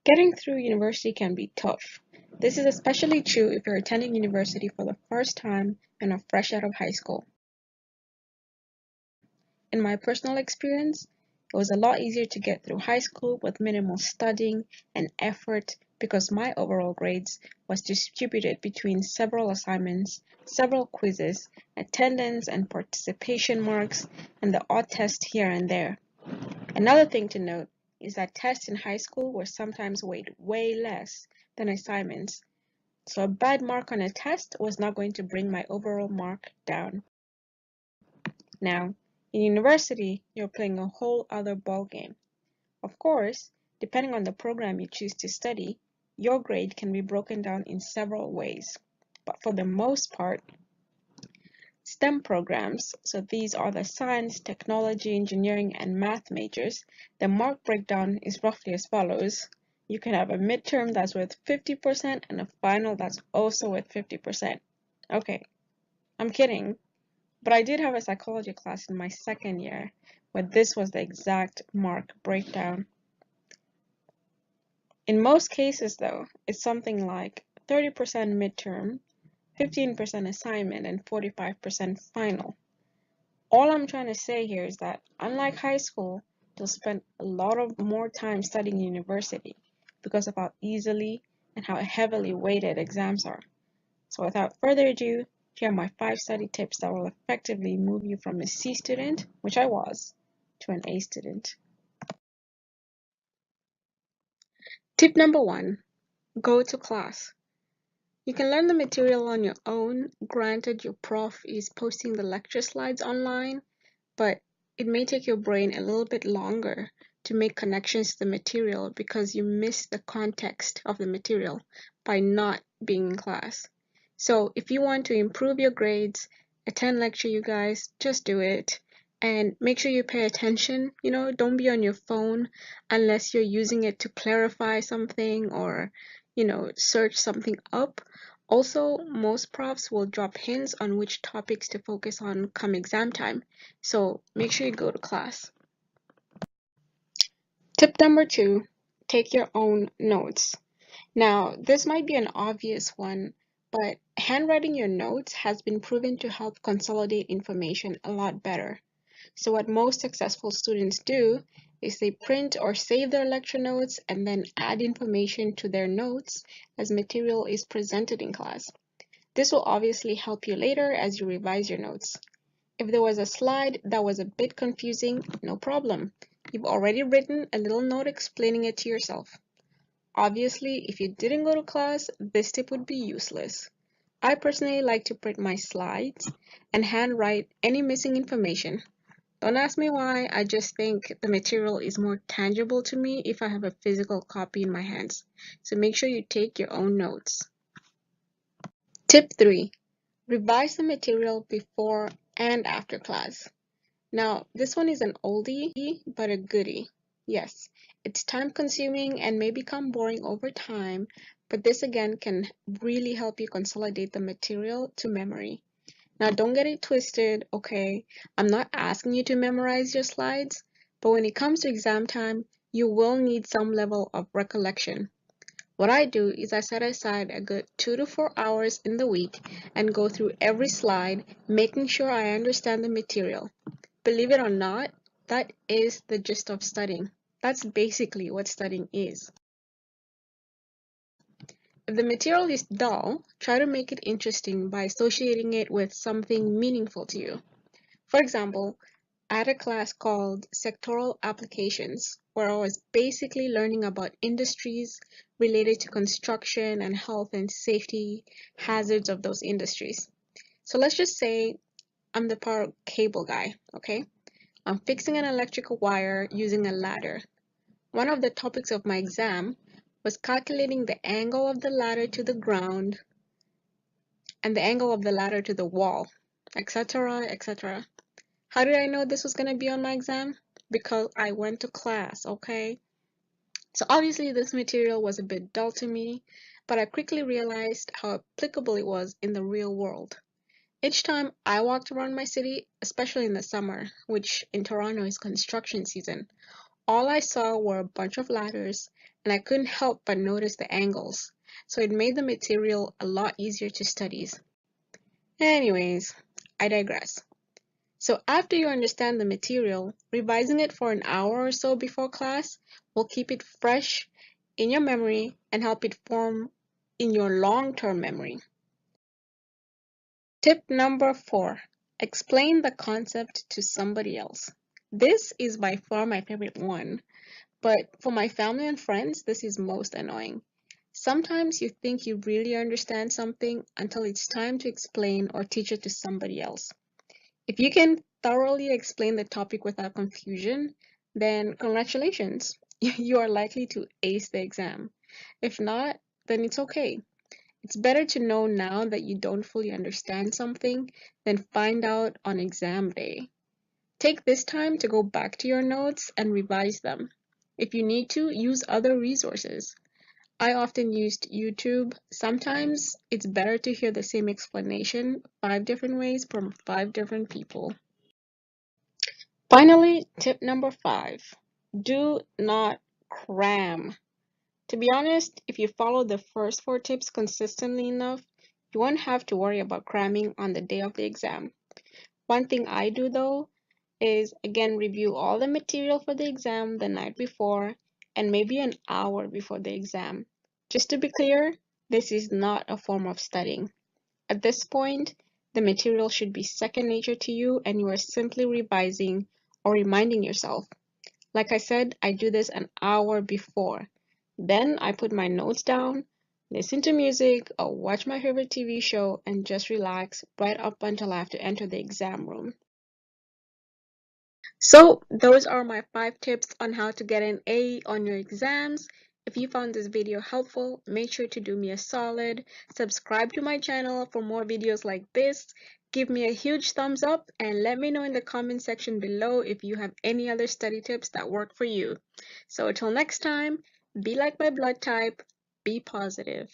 Getting through university can be tough. This is especially true if you're attending university for the first time and are fresh out of high school. In my personal experience, it was a lot easier to get through high school with minimal studying and effort because my overall grades was distributed between several assignments, several quizzes, attendance and participation marks, and the odd test here and there. Another thing to note is that tests in high school were sometimes weighed way less than assignments, so a bad mark on a test was not going to bring my overall mark down. Now, in university, you're playing a whole other ballgame. Of course, depending on the program you choose to study, your grade can be broken down in several ways. But for the most part, STEM programs, so these are the science, technology, engineering, and math majors, the mark breakdown is roughly as follows. You can have a midterm that's worth 50% and a final that's also worth 50%. Okay, I'm kidding, but I did have a psychology class in my second year where this was the exact mark breakdown. In most cases, though, it's something like 30% midterm, 15% assignment, and 45% final. All I'm trying to say here is that, unlike high school, you'll spend a lot of more time studying university because of how easily and how heavily weighted exams are. So without further ado, here are my 5 study tips that will effectively move you from a C student, which I was, to an A student. Tip number 1, go to class. You can learn the material on your own. Granted, your prof is posting the lecture slides online, but it may take your brain a little bit longer to make connections to the material because you miss the context of the material by not being in class. So if you want to improve your grades, attend lecture, you guys, just do it. And make sure you pay attention. Don't be on your phone unless you're using it to clarify something or, search something up. Also, most profs will drop hints on which topics to focus on come exam time, so make sure you go to class. Tip number 2, take your own notes. Now, this might be an obvious one, but handwriting your notes has been proven to help consolidate information a lot better. So what most successful students do is they print or save their lecture notes and then add information to their notes as material is presented in class. This will obviously help you later as you revise your notes. If there was a slide that was a bit confusing, no problem. You've already written a little note explaining it to yourself. Obviously, if you didn't go to class, this tip would be useless. I personally like to print my slides and handwrite any missing information. Don't ask me why, I just think the material is more tangible to me if I have a physical copy in my hands. So make sure you take your own notes. Tip 3. Revise the material before and after class. Now, this one is an oldie, but a goodie. Yes, it's time consuming and may become boring over time, but this again can really help you consolidate the material to memory. Now, don't get it twisted, okay? I'm not asking you to memorize your slides, but when it comes to exam time, you will need some level of recollection. What I do is I set aside a good 2 to 4 hours in the week and go through every slide, making sure I understand the material. Believe it or not, that is the gist of studying. That's basically what studying is. If the material is dull, try to make it interesting by associating it with something meaningful to you. For example, I had a class called Sectoral Applications, where I was basically learning about industries related to construction and health and safety hazards of those industries. So let's just say I'm the power cable guy, okay? I'm fixing an electrical wire using a ladder. One of the topics of my exam was calculating the angle of the ladder to the ground and the angle of the ladder to the wall, etc., etc. How did I know this was going to be on my exam? Because I went to class, okay? So obviously this material was a bit dull to me, but I quickly realized how applicable it was in the real world. Each time I walked around my city, especially in the summer, which in Toronto is construction season, All I saw were a bunch of ladders, and I couldn't help but notice the angles, so it made the material a lot easier to study. Anyways, I digress. So after you understand the material, revising it for an hour or so before class will keep it fresh in your memory and help it form in your long-term memory. Tip number 4, explain the concept to somebody else. This is by far my favorite one, but for my family and friends, this is most annoying. Sometimes you think you really understand something until it's time to explain or teach it to somebody else. If you can thoroughly explain the topic without confusion, then congratulations, you are likely to ace the exam. If not, then it's okay. It's better to know now that you don't fully understand something than find out on exam day. Take this time to go back to your notes and revise them. If you need to, use other resources. I often used YouTube. Sometimes it's better to hear the same explanation 5 different ways from 5 different people. Finally, tip number 5, do not cram. To be honest, if you follow the first 4 tips consistently enough, you won't have to worry about cramming on the day of the exam. One thing I do though is again review all the material for the exam the night before and maybe an hour before the exam. Just to be clear, this is not a form of studying. At this point, the material should be second nature to you and you are simply revising or reminding yourself. Like I said, I do this an hour before. Then I put my notes down, listen to music, or watch my favorite TV show and just relax right up until I have to enter the exam room. So those are my 5 tips on how to get an A on your exams. If you found this video helpful, make sure to do me a solid, subscribe to my channel for more videos like this, give me a huge thumbs up, and let me know in the comment section below if you have any other study tips that work for you. So until next time, be like my blood type, be positive.